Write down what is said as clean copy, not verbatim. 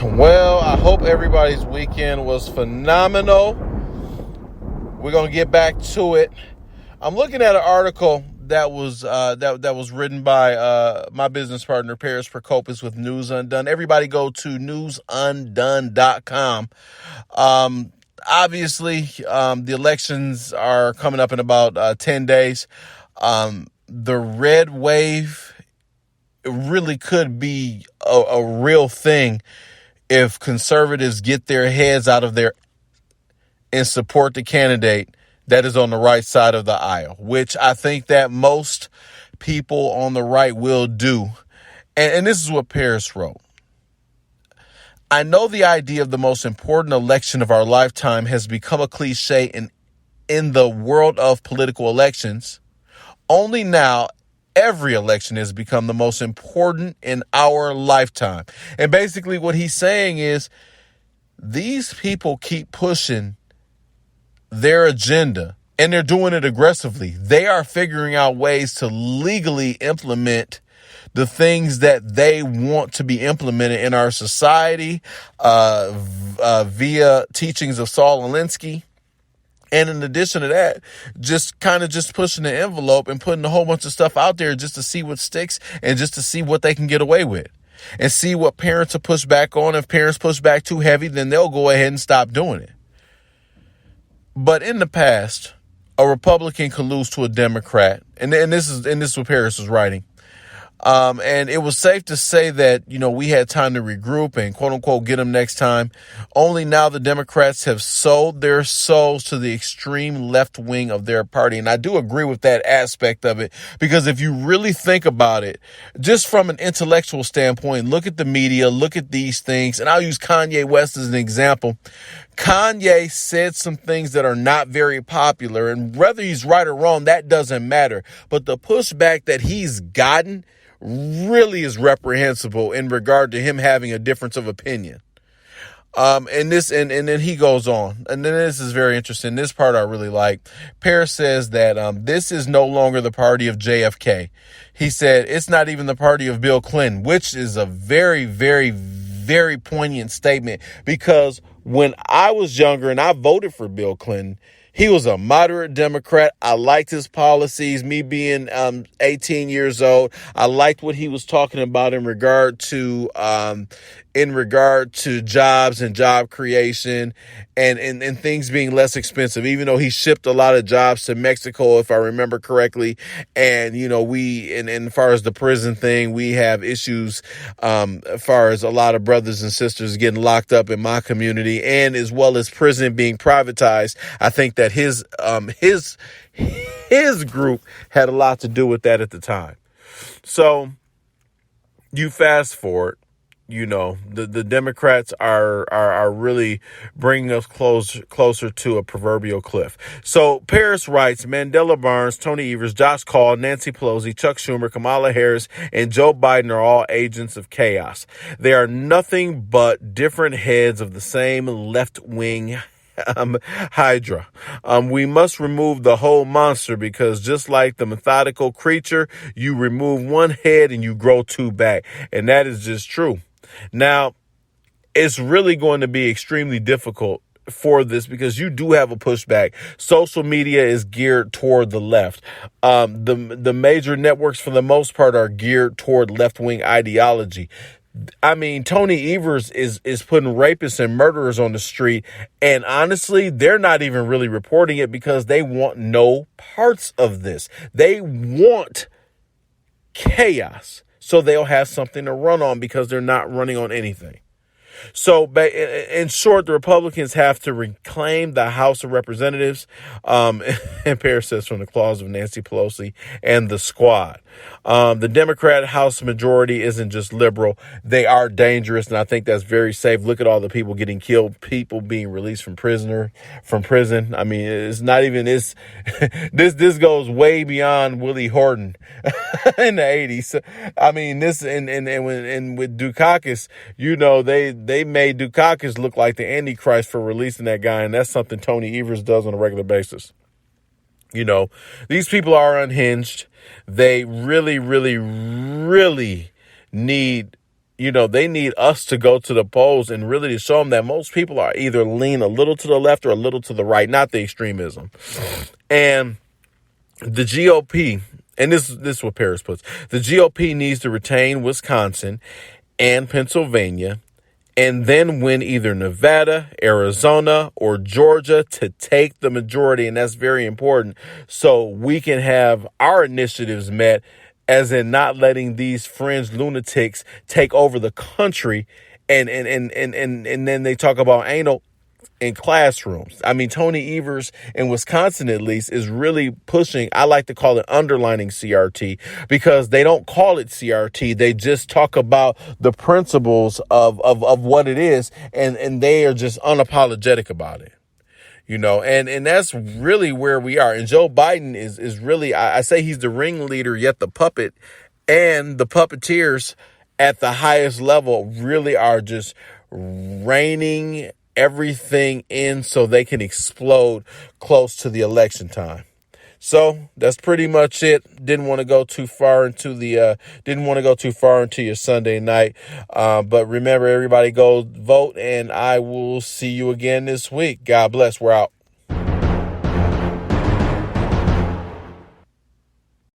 Well, I hope everybody's weekend was phenomenal. We're gonna get back to it. I'm looking at an article that was that was written by my business partner Paris Prokopis with News Undone. Everybody go to newsundone.com. Obviously, the elections are coming up in about 10 days. The red wave really could be a real thing if conservatives get their heads out of their and support the candidate that is on the right side of the aisle, which I think that most people on the right will do. And this is what Paris wrote. I know the idea of the most important election of our lifetime has become a cliche in the world of political elections. Only now, every election has become the most important in our lifetime. And basically what he's saying is these people keep pushing their agenda, and they're doing it aggressively. They are figuring out ways to legally implement the things that they want to be implemented in our society via teachings of Saul Alinsky. And in addition to that, just pushing the envelope and putting a whole bunch of stuff out there just to see what sticks and just to see what they can get away with and see what parents are pushed back on. If parents push back too heavy, then they'll go ahead and stop doing it. But in the past, a Republican could lose to a Democrat, and this is what Paris was writing. And it was safe to say that, we had time to regroup and quote unquote get them next time. Only now the Democrats have sold their souls to the extreme left wing of their party. And I do agree with that aspect of it, because if you really think about it, just from an intellectual standpoint, look at the media, look at these things. And I'll use Kanye West as an example. Kanye said some things that are not very popular, and whether he's right or wrong, that doesn't matter. But the pushback that he's gotten really is reprehensible in regard to him having a difference of opinion. And then he goes on, and then this is very interesting. This part I really like. Paris says that this is no longer the party of JFK. He said it's not even the party of Bill Clinton, which is a very, very, very poignant statement, because when I was younger and I voted for Bill Clinton, he was a moderate Democrat. I liked his policies. Me being 18 years old, I liked what he was talking about in regard to jobs and job creation and things being less expensive, even though he shipped a lot of jobs to Mexico, if I remember correctly. And, as far as the prison thing, we have issues as far as a lot of brothers and sisters getting locked up in my community, and as well as prison being privatized. I think that his group had a lot to do with that at the time. So you fast forward. The Democrats are really bringing us closer to a proverbial cliff. So Paris writes, Mandela Barnes, Tony Evers, Josh Kaul, Nancy Pelosi, Chuck Schumer, Kamala Harris, and Joe Biden are all agents of chaos. They are nothing but different heads of the same left-wing Hydra. We must remove the whole monster, because just like the mythological creature, you remove one head and you grow two back. And that is just true. Now, it's really going to be extremely difficult for this, because you do have a pushback. Social media is geared toward the left. The major networks, for the most part, are geared toward left-wing ideology. I mean, Tony Evers is putting rapists and murderers on the street, and honestly, they're not even really reporting it because they want no parts of this. They want chaos, so they'll have something to run on, because they're not running on anything. So, in short, the Republicans have to reclaim the House of Representatives, and Paris says, from the claws of Nancy Pelosi and the squad. The Democrat House majority isn't just liberal. They are dangerous, and I think that's very safe. Look at all the people getting killed, people being released from prison. I mean, it's not even this. This goes way beyond Willie Horton in the 80s. I mean, this and with Dukakis, they made Dukakis look like the Antichrist for releasing that guy, and that's something Tony Evers does on a regular basis. These people are unhinged. They really, really, really need They need us to go to the polls and really to show them that most people are either lean a little to the left or a little to the right, not the extremism. And the GOP, and this is what Paris puts, the GOP needs to retain Wisconsin and Pennsylvania and then win either Nevada, Arizona, or Georgia to take the majority. And that's very important. So we can have our initiatives met, as in not letting these fringe lunatics take over the country. And then they talk about anal in classrooms. I mean, Tony Evers in Wisconsin, at least, is really pushing, I like to call it underlining CRT, because they don't call it CRT. They just talk about the principles of what it is, and they are just unapologetic about it. And that's really where we are. And Joe Biden is really, I say he's the ringleader, yet the puppet, and the puppeteers at the highest level really are just reining everything in so they can explode close to the election time. So that's pretty much it. Didn't want to go too far into your Sunday night. But remember, everybody go vote, and I will see you again this week. God bless. We're out.